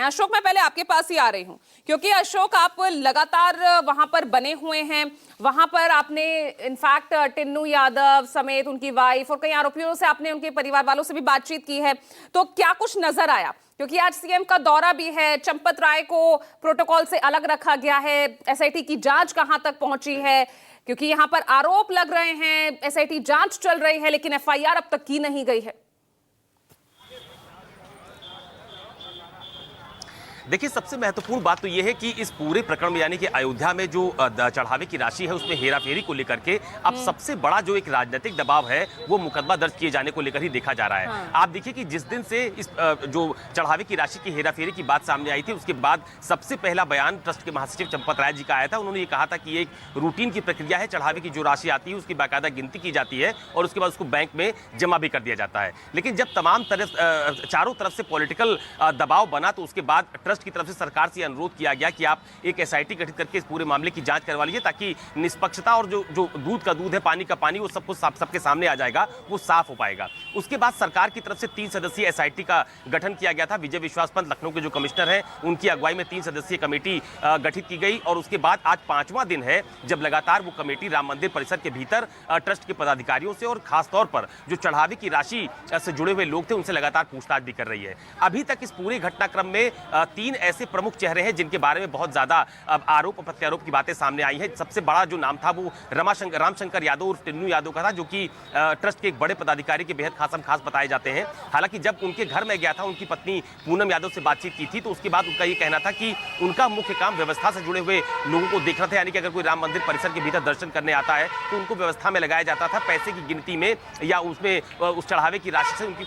अशोक, मैं पहले आपके पास ही आ रही हूं क्योंकि अशोक आप लगातार वहां पर बने हुए हैं। वहां पर आपने इनफैक्ट टिन्नू यादव समेत उनकी वाइफ और कई आरोपियों से आपने उनके परिवार वालों से भी बातचीत की है, तो क्या कुछ नजर आया? क्योंकि आज सीएम का दौरा भी है, चंपत राय को प्रोटोकॉल से अलग रखा गया है, एसआईटी की जांच कहां तक पहुंची है? क्योंकि यहां पर आरोप लग रहे हैं, एसआईटी जांच चल रही है, लेकिन एफआईआर अब तक की नहीं गई है। देखिए, सबसे महत्वपूर्ण बात तो यह है कि इस पूरे प्रकरण में यानी कि अयोध्या में जो चढ़ावे की राशि है उसमें हेराफेरी को लेकर के अब सबसे बड़ा जो एक राजनीतिक दबाव है वो मुकदमा दर्ज किए जाने को लेकर ही देखा जा रहा है। हाँ। आप देखिए कि जिस दिन से इस जो चढ़ावे की राशि की हेराफेरी की बात सामने आई थी उसके बाद सबसे पहला बयान ट्रस्ट के महासचिव चंपत राय जी का आया था। उन्होंने ये कहा था कि एक रूटीन की प्रक्रिया है, चढ़ावे की जो राशि आती है उसकी बाकायदा गिनती की जाती है और उसके बाद उसको बैंक में जमा भी कर दिया जाता है। लेकिन जब तमाम चारों तरफ से पॉलिटिकल दबाव बना तो उसके बाद ट्रस्ट की तरफ से सरकार से अनुरोध किया गया कि आप एक एसआईटी गठित करके इस पूरे मामले की जांच करवा लीजिए ताकि निष्पक्षता और जो दूध का दूध है, पानी का पानी, वो सब कुछ सबके सामने आ जाएगा, वो साफ हो पाएगा। उसके बाद सरकार की तरफ से 3 सदस्यीय एसआईटी का गठन किया गया था। विजय विश्वास पंत लखनऊ के जो कमिश्नर हैं उनकी अगुवाई में 3 सदस्यीय कमेटी गठित की गई और उसके बाद आज 5वां दिन है जब लगातार वो कमेटी राम मंदिर परिसर के भीतर ट्रस्ट के पदाधिकारियों से और खासतौर पर जो चढ़ावे की राशि से जुड़े हुए लोग थे उनसे लगातार पूछताछ भी कर रही है। अभी तक इस पूरे घटनाक्रम में 3 ऐसे प्रमुख चेहरे हैं जिनके बारे में बहुत ज्यादा आरोप और प्रत्यारोप की बातें सामने आई हैं। सबसे बड़ा जो नाम था वो रामशंकर यादव और टिन्नू यादव का था, जो कि ट्रस्ट के एक बड़े पदाधिकारी के बेहद खास बताए जाते हैं। हालांकि जब उनके घर में गया था, उनकी पत्नी पूनम यादव से बातचीत की थी तो उसके बाद उनका ये कहना था कि उनका मुख्य काम व्यवस्था से जुड़े हुए लोगों को देखना था, यानी कि अगर कोई राम मंदिर परिसर के भीतर दर्शन करने आता है तो उनको व्यवस्था में लगाया जाता था। पैसे की गिनती में या उसमें उस चढ़ावे की राशि से उनकी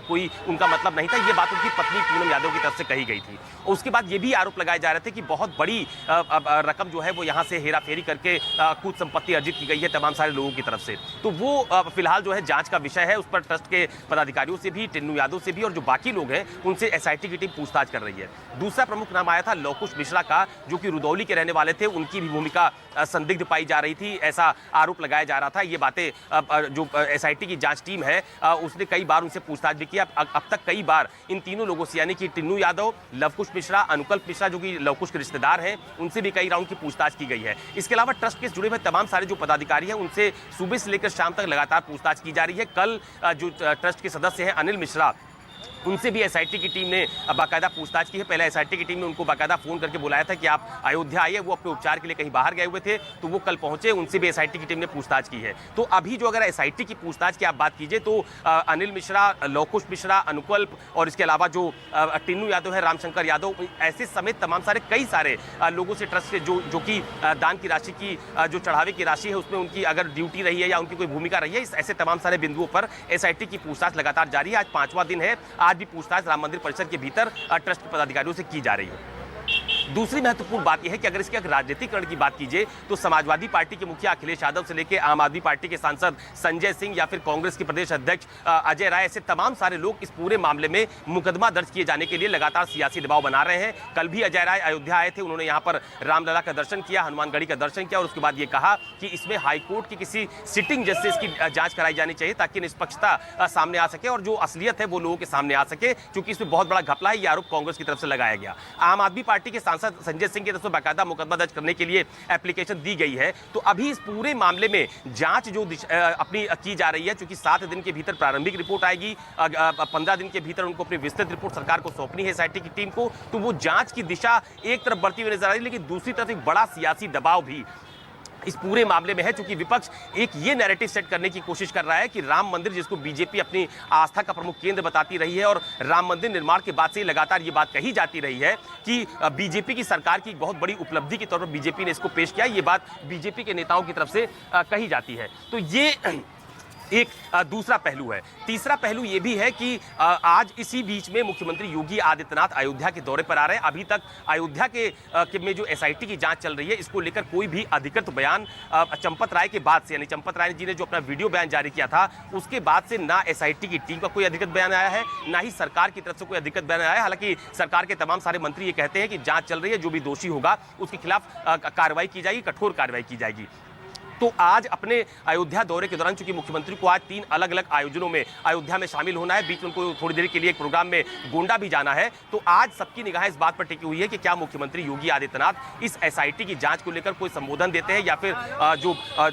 कोई उनका मतलब नहीं था। ये बात उनकी पत्नी पूनम यादव की तरफ से कही गई थी। उसके बाद ये भी आरोप लगाए जा रहे थे कि बहुत बड़ी रकम जो है वो यहाँ से हेराफेरी करके कुछ संपत्ति अर्जित की गई है तमाम सारे लोगों की तरफ से। तो वो फिलहाल जो है जांच का विषय है, उस पर ट्रस्ट के पदाधिकारियों से भी, टिन्नू यादव से भी और जो बाकी लोग हैं उनसे एसआईटी की टीम पूछताछ कर रही है। दूसरा प्रमुख नाम आया था लवकुश मिश्रा का, जो कि रुदौली के रहने वाले थे। उनकी भी भूमिका संदिग्ध पाई जा रही थी, ऐसा आरोप लगाया जा रहा था। ये बातें जो एसआईटी की जांच टीम है उसने कई बार उनसे पूछताछ भी किया। अब तक कई बार इन तीनों लोगों से यानी कि टिन्नू यादव, लवकुश मिश्रा, अनुकल्प मिश्रा जो कि लवकुश के रिश्तेदार हैं, उनसे भी कई राउंड की पूछताछ की गई है। इसके अलावा ट्रस्ट के जुड़े हुए तमाम सारे जो पदाधिकारी हैं उनसे सुबह से लेकर शाम तक लगातार पूछताछ की जा रही है। कल जो ट्रस्ट के सदस्य हैं अनिल मिश्रा, उनसे भी एसआईटी की टीम ने बाकायदा पूछताछ की है। पहले एसआईटी की टीम ने उनको बाकायदा फोन करके बुलाया था कि आप अयोध्या आइए, वो अपने उपचार के लिए कहीं बाहर गए हुए थे, तो वो कल पहुंचे, उनसे भी एसआईटी की टीम ने पूछताछ की है। तो अभी जो अगर एसआईटी की पूछताछ की आप बात कीजिए तो अनिल मिश्रा, लवकुश मिश्रा, अनुकल्प और इसके अलावा जो टिन्नू यादव है, रामशंकर यादव, ऐसे समेत तमाम सारे कई सारे लोगों से ट्रस्ट से जो कि दान की राशि की जो चढ़ावे की राशि है उसमें उनकी अगर ड्यूटी रही है या उनकी कोई भूमिका रही है, ऐसे तमाम सारे बिंदुओं पर एसआईटी की पूछताछ लगातार जारी है। आज 5वां दिन है, आज भी पूछताछ राम मंदिर परिसर के भीतर ट्रस्ट के पदाधिकारियों से की जा रही है। दूसरी महत्वपूर्ण बात यह है कि अगर इसके राजनीतिकरण की बात कीजिए तो समाजवादी पार्टी के मुखिया अखिलेश यादव से लेकर आम आदमी पार्टी के सांसद संजय सिंह या फिर कांग्रेस के प्रदेश अध्यक्ष अजय राय, ऐसे तमाम सारे लोग इस पूरे मामले में मुकदमा दर्ज किए जाने के लिए लगातार सियासी दबाव बना रहे हैं। कल भी अजय राय अयोध्या आए थे, उन्होंने यहाँ पर रामलला का दर्शन किया, हनुमानगढ़ी का दर्शन किया और उसके बाद ये कहा कि इसमें हाईकोर्ट की किसी सिटिंग जस्टिस की जांच कराई जानी चाहिए ताकि निष्पक्षता सामने आ सके और जो असलियत है वो लोगों के सामने आ सके, क्योंकि इसमें बहुत बड़ा घपला है। ये आरोप कांग्रेस की तरफ से लगाया गया। आम आदमी पार्टी के सांसद संजय सिंह की तरफ से बाकायदा मुकदमा दर्ज करने के लिए एप्लीकेशन दी गई है। तो अभी इस पूरे मामले में जांच जो अपनी की जा रही है, क्योंकि 7 दिन के भीतर प्रारंभिक रिपोर्ट आएगी, 15 दिन के भीतर उनको अपनी विस्तृत रिपोर्ट सरकार को सौंपनी है एसआईटी की टीम को। तो वो जांच की दिशा एक तरफ बढ़ती हुई नजर आ रही है, लेकिन दूसरी तरफ एक बड़ा सियासी दबाव भी इस पूरे मामले में है, क्योंकि विपक्ष एक ये नैरेटिव सेट करने की कोशिश कर रहा है कि राम मंदिर, जिसको बीजेपी अपनी आस्था का प्रमुख केंद्र बताती रही है और राम मंदिर निर्माण के बाद से ही लगातार ये बात कही जाती रही है कि बीजेपी की सरकार की बहुत बड़ी उपलब्धि के तौर पर बीजेपी ने इसको पेश किया, ये बात बीजेपी के नेताओं की तरफ से कही जाती है। तो ये एक दूसरा पहलू है। तीसरा पहलू यह भी है कि आज इसी बीच में मुख्यमंत्री योगी आदित्यनाथ अयोध्या के दौरे पर आ रहे हैं। अभी तक अयोध्या के में जो एसआईटी की जांच चल रही है, इसको लेकर कोई भी अधिकृत बयान चंपत राय के बाद से, यानी चंपत राय जी ने जो अपना वीडियो बयान जारी किया था उसके बाद से ना एसआईटी की टीम का कोई अधिकृत बयान आया है, ना ही सरकार की तरफ से कोई अधिकृत बयान आया है। हालांकि सरकार के तमाम सारे मंत्री ये कहते हैं कि जांच चल रही है, जो भी दोषी होगा उसके खिलाफ कार्रवाई की जाएगी, कठोर कार्रवाई की जाएगी। तो आज अपने अयोध्या दौरे के दौरान चूंकि मुख्यमंत्री को आज 3 अलग अलग आयोजनों में अयोध्या में शामिल होना है, बीच में उनको थोड़ी देर के लिए एक प्रोग्राम में गोंडा भी जाना है, तो आज सबकी निगाहें इस बात पर टिकी हुई है कि क्या मुख्यमंत्री योगी आदित्यनाथ इस एसआईटी की जांच को लेकर कोई संबोधन देते हैं या फिर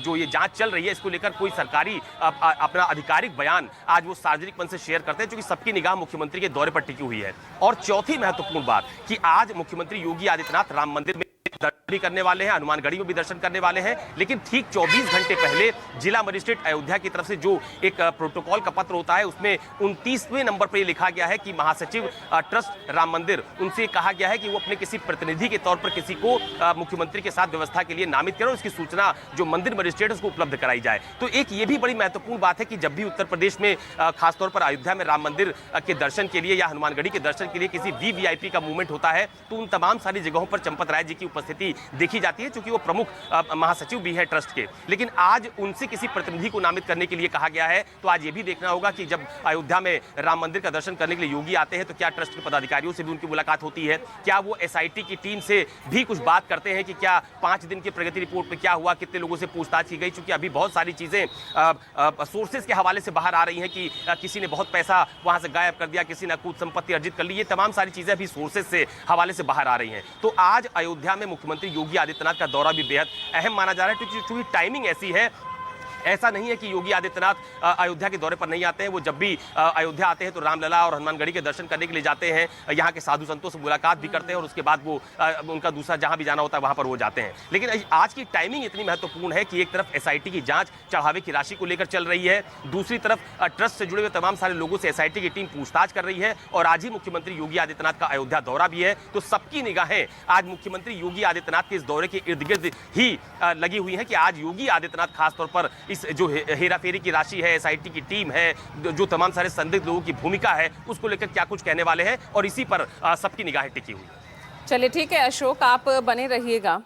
जो ये जांच चल रही है इसको लेकर कोई सरकारी अपना आधिकारिक बयान आज वो सार्वजनिक मंच से शेयर करते हैं, क्योंकि सबकी निगाह मुख्यमंत्री के दौरे पर टिकी हुई है। और चौथी महत्वपूर्ण बात कि आज मुख्यमंत्री योगी आदित्यनाथ राम मंदिर में दर्शन भी करने वाले हैं, हनुमानगढ़ी में भी दर्शन करने वाले हैं, लेकिन ठीक 24 घंटे पहले जिला मजिस्ट्रेट अयोध्या की तरफ से जो एक प्रोटोकॉल का पत्र होता है उसमें 29वें नंबर पर यह लिखा गया है कि महासचिव ट्रस्ट राम मंदिर उनसे कहा गया है कि वो अपने किसी प्रतिनिधि के तौर पर किसी को मुख्यमंत्री के साथ व्यवस्था के लिए नामित करें और उसकी सूचना जो मंदिर मजिस्ट्रेट उसको उपलब्ध कराई जाए। तो एक ये भी बड़ी महत्वपूर्ण बात है कि जब भी उत्तर प्रदेश में खासतौर पर अयोध्या में राम मंदिर के दर्शन के लिए या हनुमानगढ़ी के दर्शन के लिए किसी वीवीआईपी का मूवमेंट होता है तो उन तमाम सारी जगहों पर चंपत राय जी की उपस्थिति देखी जाती है, क्योंकि वो प्रमुख महासचिव भी है ट्रस्ट के। लेकिन आज उनसे किसी प्रतिनिधि को नामित करने के लिए कहा गया है, तो आज ये भी देखना होगा कि जब अयोध्या में राम मंदिर का दर्शन करने के लिए योगी आते हैं तो क्या ट्रस्ट के पदाधिकारियों से भी उनकी मुलाकात होती है, क्या वो एसआईटी की टीम से भी कुछ बात करते हैं कि क्या 5 दिन की प्रगति रिपोर्ट में क्या हुआ, कितने लोगों से पूछताछ की गई, क्योंकि अभी बहुत सारी चीजें सोर्सेज के हवाले से बाहर आ रही हैं कि किसी ने बहुत पैसा वहां से गायब कर दिया, किसी ने अकूत संपत्ति अर्जित कर ली, ये तमाम सारी चीजें अभी सोर्सेज से हवाले से बाहर आ रही हैं। तो आज अयोध्या में मुख्यमंत्री योगी आदित्यनाथ का दौरा भी बेहद अहम माना जा रहा है, क्योंकि टाइमिंग ऐसी है। ऐसा नहीं है कि योगी आदित्यनाथ अयोध्या के दौरे पर नहीं आते हैं, वो जब भी अयोध्या आते हैं तो रामलला और हनुमानगढ़ी के दर्शन करने के लिए जाते हैं, यहाँ के साधु संतों से मुलाकात भी करते हैं और उसके बाद वो उनका दूसरा जहां भी जाना होता है वहां पर वो जाते हैं। लेकिन आज की टाइमिंग इतनी महत्वपूर्ण है कि एक तरफ एसआईटी की जांच चढ़ावे की राशि को लेकर चल रही है, दूसरी तरफ ट्रस्ट से जुड़े हुए तमाम सारे लोगों से एसआईटी की टीम पूछताछ कर रही है और आज ही मुख्यमंत्री योगी आदित्यनाथ का अयोध्या दौरा भी है। तो सबकी निगाहें आज मुख्यमंत्री योगी आदित्यनाथ के इस दौरे के इर्द गिर्द ही लगी हुई है कि आज योगी आदित्यनाथ खासतौर पर इस जो हेराफेरी की राशि है, एसआईटी की टीम है, जो तमाम सारे संदिग्ध लोगों की भूमिका है उसको लेकर क्या कुछ कहने वाले हैं, और इसी पर सबकी निगाहें टिकी हुई। चलिए ठीक है अशोक, आप बने रहिएगा।